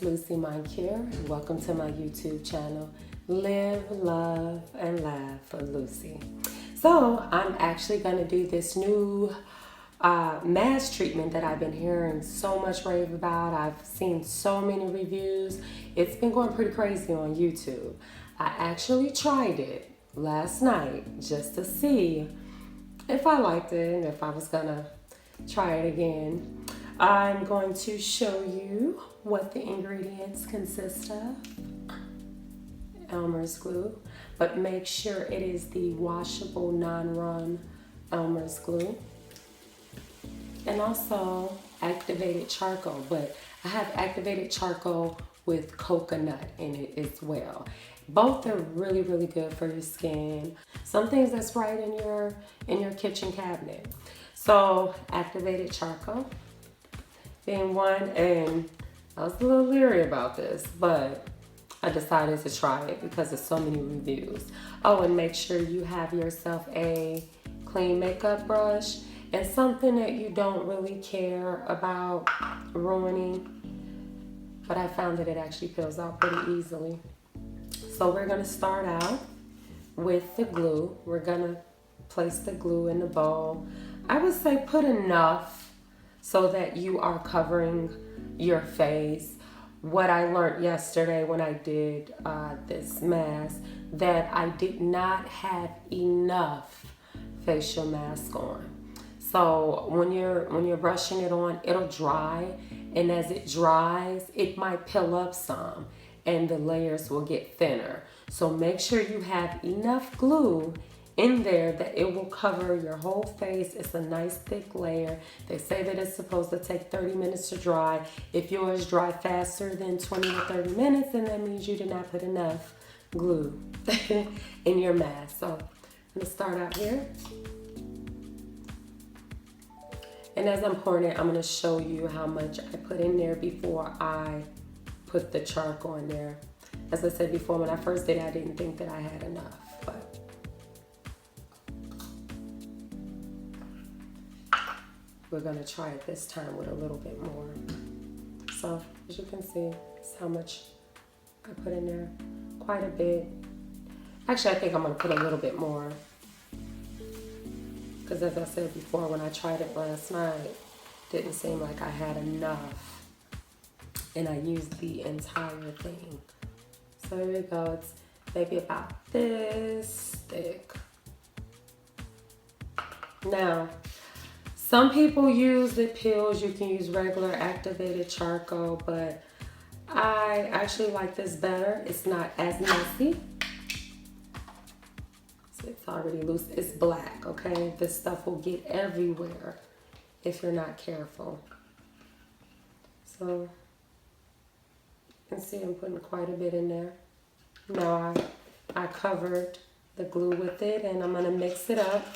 it's Lucy Moncure, and welcome to my YouTube channel, Live, Love, and Laugh with Lucy. So I'm actually going to do this new mask treatment that I've been hearing so much rave about. I've seen so many reviews. It's been going pretty crazy on YouTube. I actually tried it last night just to see if I liked it and if I was going to try it again. I'm going to show you what the ingredients consist of. Elmer's glue, but make sure it is the washable non-run Elmer's glue. And also activated charcoal, but I have activated charcoal with coconut in it as well. Both are really, really good for your skin. Some things that's right in your kitchen cabinet. So activated charcoal being one, and I was a little leery about this, but I decided to try it because there's so many reviews. Oh, and make sure you have yourself a clean makeup brush and something that you don't really care about ruining. But I found that it actually peels out pretty easily. So we're gonna start out with the glue. We're gonna place the glue in the bowl. I would say put enough so that you are covering your face. What I learned yesterday when I did this mask, that I did not have enough facial mask on. So when you're brushing it on, it'll dry, and as it dries, it might peel up some and the layers will get thinner. So make sure you have enough glue in there that it will cover your whole face. It's a nice thick layer. They say that it's supposed to take 30 minutes to dry. If yours dry faster than 20 to 30 minutes, then that means you did not put enough glue in your mask. So I'm gonna start out here. And as I'm pouring it, I'm gonna show you how much I put in there before I put the charcoal in there. As I said before, when I first did it, I didn't think that I had enough, but we're gonna try it this time with a little bit more. So as you can see, it's how much I put in there. Quite a bit. Actually, I think I'm gonna put a little bit more, because as I said before, when I tried it last night, it didn't seem like I had enough, and I used the entire thing. So here we go. It's maybe about this thick. Now, some people use the pills. You can use regular activated charcoal, but I actually like this better. It's not as messy. So it's already loose. It's black, okay? This stuff will get everywhere if you're not careful. So you can see I'm putting quite a bit in there. Now I covered the glue with it, and I'm gonna mix it up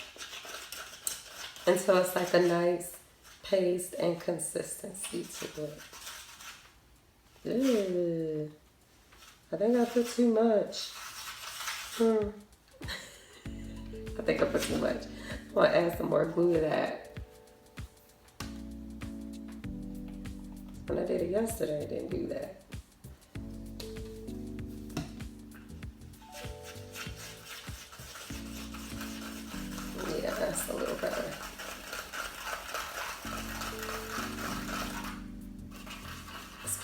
until it's like a nice paste and consistency to it. Ew. I think I put too much. I think I put too much. I'm gonna add some more glue to that. When I did it yesterday, I didn't do that. Yeah, that's a little better.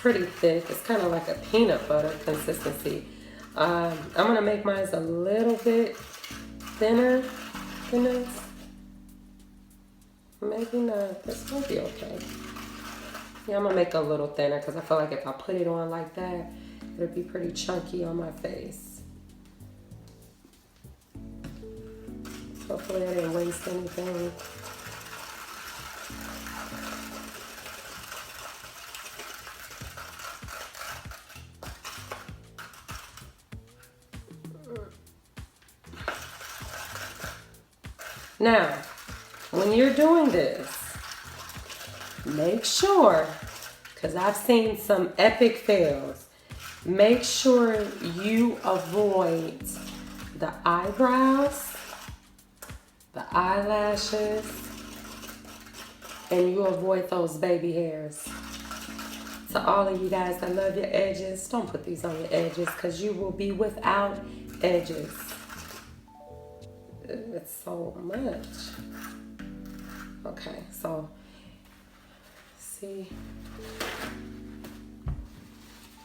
Pretty thick. It's kind of like a peanut butter consistency. I'm gonna make mine a little bit thinner than this. Maybe not. This might be okay. Yeah, I'm gonna make it a little thinner because I feel like if I put it on like that, it'll be pretty chunky on my face. Hopefully I didn't waste anything. Now, when you're doing this, make sure, because I've seen some epic fails, make sure you avoid the eyebrows, the eyelashes, and you avoid those baby hairs. To all of you guys that love your edges, don't put these on your edges because you will be without edges. It's so much. Okay, so see,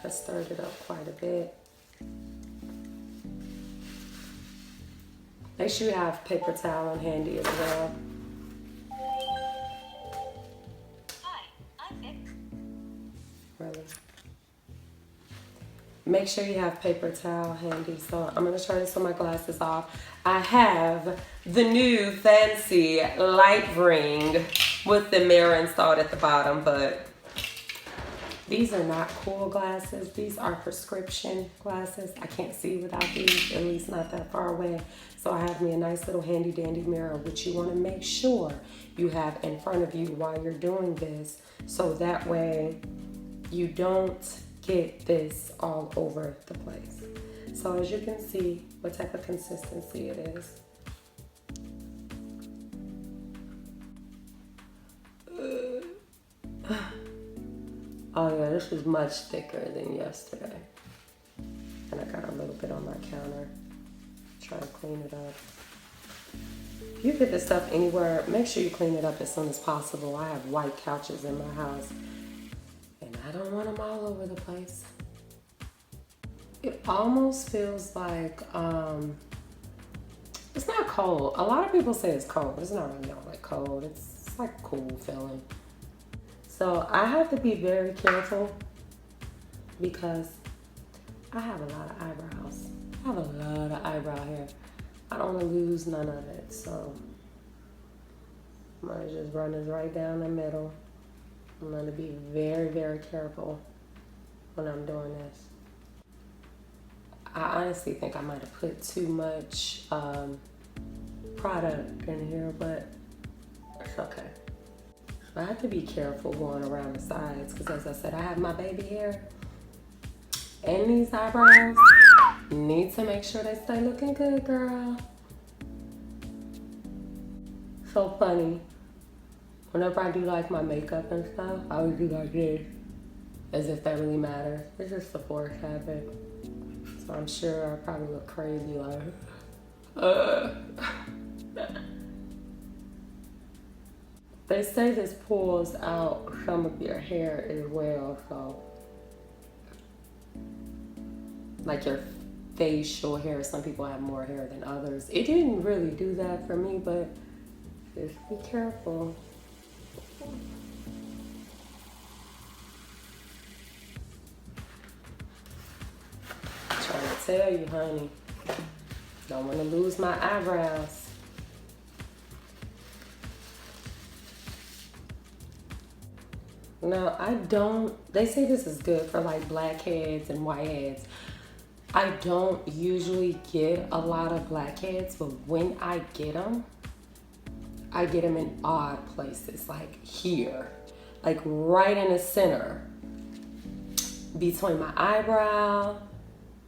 I stirred it up quite a bit. Make sure you have paper towel on handy as well. Hi, I'm Vic. Really. Make sure you have paper towel handy. So I'm gonna try this with my glasses off. I have the new fancy light ring with the mirror installed at the bottom, but these are not cool glasses. These are prescription glasses. I can't see without these, at least not that far away. So I have me a nice little handy dandy mirror, which you want to make sure you have in front of you while you're doing this. So that way you don't get this all over the place. So as you can see what type of consistency it is. Oh yeah, this is much thicker than yesterday. And I got a little bit on my counter. Try to clean it up. If you get this stuff anywhere, make sure you clean it up as soon as possible. I have white couches in my house and I don't want them all over the place. It almost feels like, it's not cold. A lot of people say it's cold. It's not really all that cold. It's like a cool feeling. So I have to be very careful because I have a lot of eyebrows. I have a lot of eyebrow hair. I don't want to lose none of it. So I'm going to just run this right down the middle. I'm going to be very, very careful when I'm doing this. I honestly think I might have put too much product in here, but it's okay. I have to be careful going around the sides because, as I said, I have my baby hair and these eyebrows. Need to make sure they stay looking good, girl. So funny. Whenever I do like my makeup and stuff, I always do like this, as if that really matters. It's just a forced habit. So I'm sure I probably look crazy like, They say this pulls out some of your hair as well, so like your facial hair, some people have more hair than others. It didn't really do that for me, but just be careful. I'm trying to tell you, honey, don't want to lose my eyebrows. No, I don't. They say this is good for like blackheads and whiteheads. I don't usually get a lot of blackheads, but when I get them in odd places, like here, like right in the center, between my eyebrow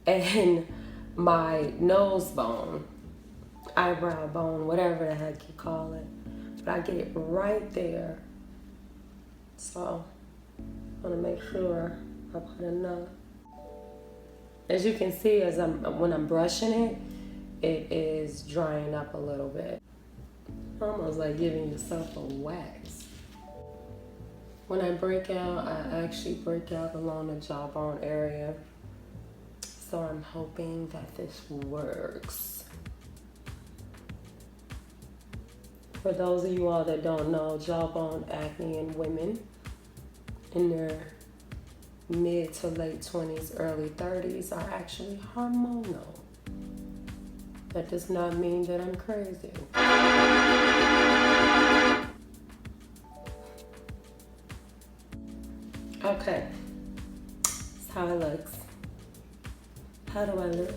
and my nose bone, eyebrow bone, whatever the heck you call it. But I get it right there. So I want to make sure I put enough. As you can see, when I'm brushing it, it is drying up a little bit. Almost like giving yourself a wax. When I break out, I actually break out along the jawbone area. So I'm hoping that this works. For those of you all that don't know, jawbone acne in women in their mid to late 20s, early 30s are actually hormonal. That does not mean that I'm crazy. Okay, that's how it looks. How do I look?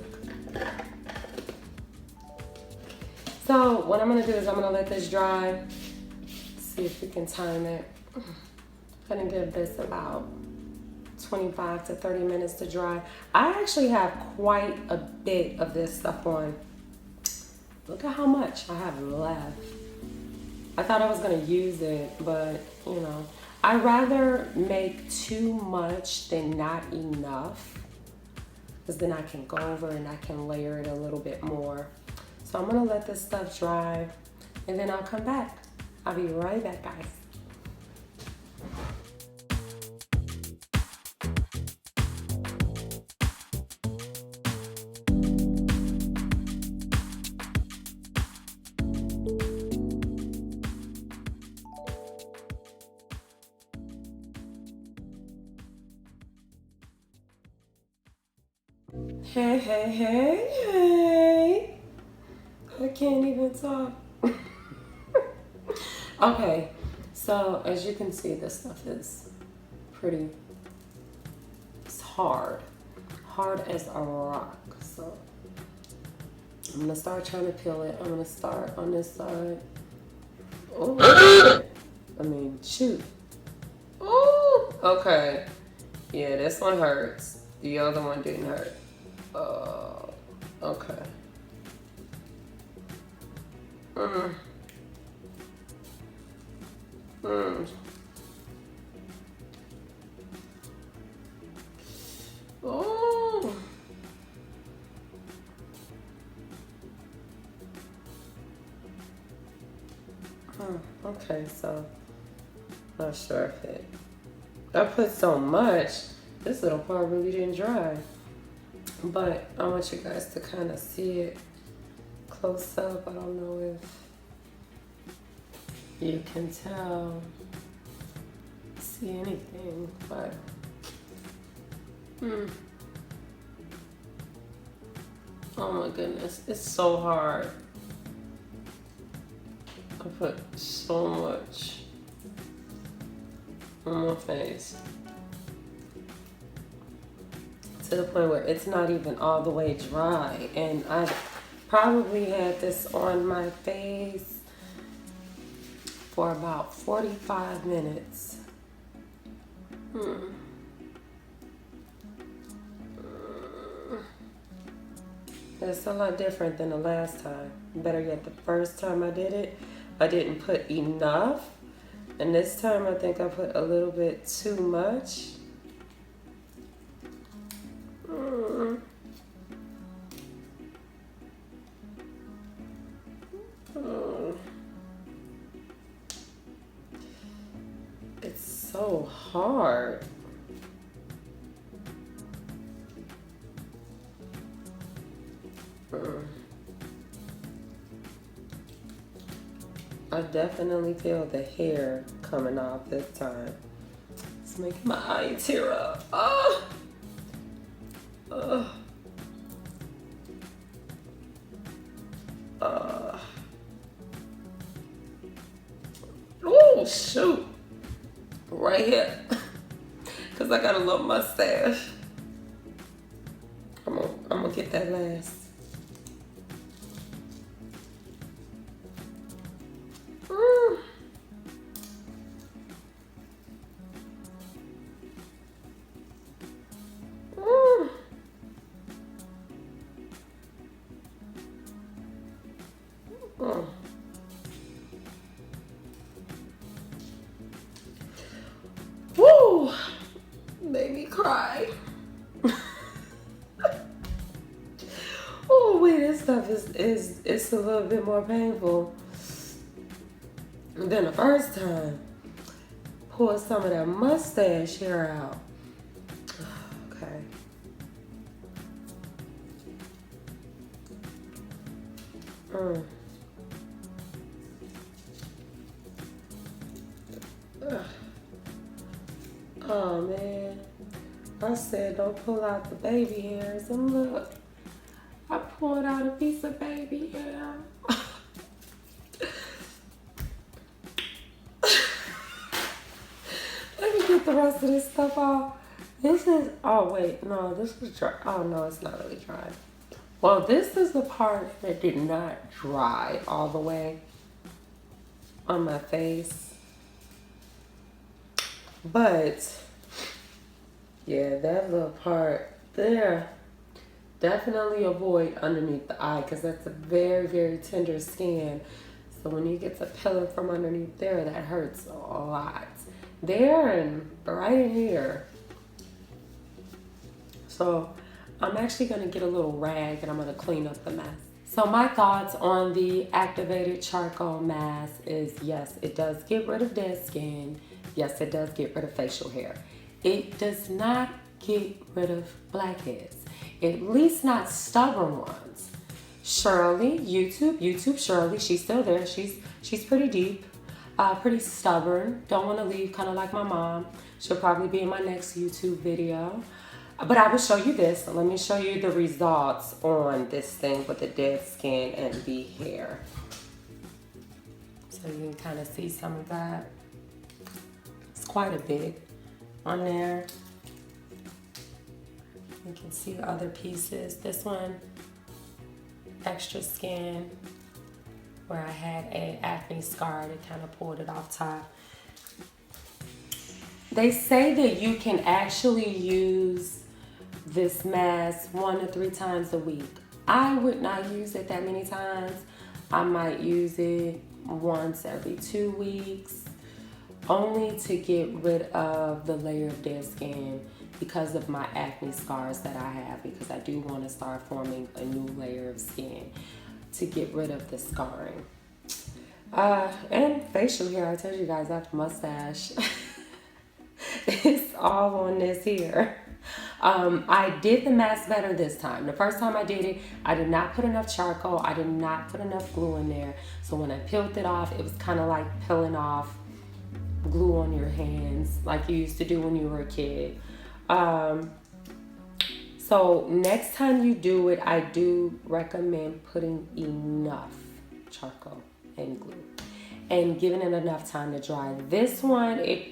So what I'm gonna do is I'm gonna let this dry. See if we can time it. I'm gonna give this about 25 to 30 minutes to dry. I actually have quite a bit of this stuff on. Look at how much I have left. I thought I was gonna use it, but you know, I rather make too much than not enough, because then I can go over and I can layer it a little bit more. So I'm gonna let this stuff dry and then I'll come back. I'll be right back, guys. Hey, hey, hey, hey. I can't even talk. Okay, so as you can see, this stuff is pretty, it's hard as a rock. So I'm gonna start trying to peel it. I'm gonna start on this side. Oh, I mean, shoot. Oh, okay. Yeah, this one hurts. The other one didn't hurt. Okay. Mm. Oh. Okay, so not sure if it. I put so much. This little part really didn't dry. But I want you guys to kind of see it close up. I don't know if you can see anything, but oh my goodness, it's so hard. I put so much on my face, to the point where it's not even all the way dry. And I probably had this on my face for about 45 minutes. It's a lot different than the last time. Better yet, the first time I did it, I didn't put enough. And this time I think I put a little bit too much. It's so hard. I definitely feel the hair coming off this time. It's making my eye tear up. Oh! Oh, shoot. Right here. Because I got a little mustache. I'm gonna get that last. Woo! Made me cry. Oh wait, this stuff is it's a little bit more painful than the first time. Pull some of that mustache hair out. Okay. Oh man, I said don't pull out the baby hairs, and look, I pulled out a piece of baby hair. Let me get the rest of this stuff off. This is, oh wait, no, this is dry. Oh no, it's not really dry. Well, this is the part that did not dry all the way on my face. But yeah, that little part there, definitely avoid underneath the eye, because that's a very, very tender skin. So when you get to peeling from underneath there, that hurts a lot. there and right in here. So I'm actually going to get a little rag and I'm going to clean up the mess. So my thoughts on the activated charcoal mask is, yes, it does get rid of dead skin. Yes, it does get rid of facial hair. It does not get rid of blackheads, at least not stubborn ones. Shirley, YouTube Shirley, she's still there. She's pretty deep, pretty stubborn. Don't want to leave, kind of like my mom. She'll probably be in my next YouTube video. But I will show you this. So let me show you the results on this thing with the dead skin and the hair. So you can kind of see some of that. It's quite a bit on there. You can see the other pieces. This one, extra skin, where I had an acne scar that kind of pulled it off top. They say that you can actually use this mask 1 to 3 times a week. I would not use it that many times. I might use it once every 2 weeks, only to get rid of the layer of dead skin because of my acne scars that I have, because I do want to start forming a new layer of skin to get rid of the scarring. And facial hair, I told you guys I have a mustache. It's all on this here. I did the mask better this time. The first time I did it, I did not put enough charcoal. I did not put enough glue in there. So when I peeled it off, it was kind of like peeling off glue on your hands like you used to do when you were a kid. So next time you do it, I do recommend putting enough charcoal and glue and giving it enough time to dry. This one, it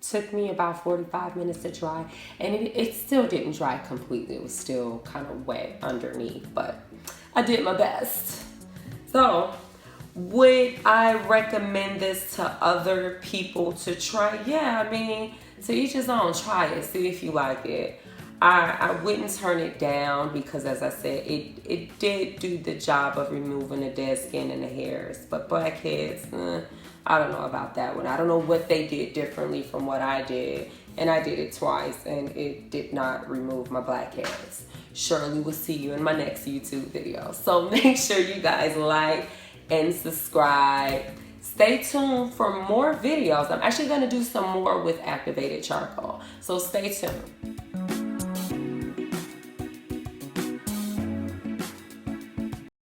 took me about 45 minutes to dry, and it still didn't dry completely. It was still kind of wet underneath, but I did my best. So would I recommend this to other people to try? Yeah, I mean, to each his own. Try it, see if you like it. I wouldn't turn it down because, as I said, it did do the job of removing the dead skin and the hairs. But blackheads, I don't know about that one. I don't know what they did differently from what I did. And I did it twice, and it did not remove my blackheads. Surely will see you in my next YouTube video. So make sure you guys like and subscribe. Stay tuned for more videos. I'm actually going to do some more with activated charcoal. So stay tuned.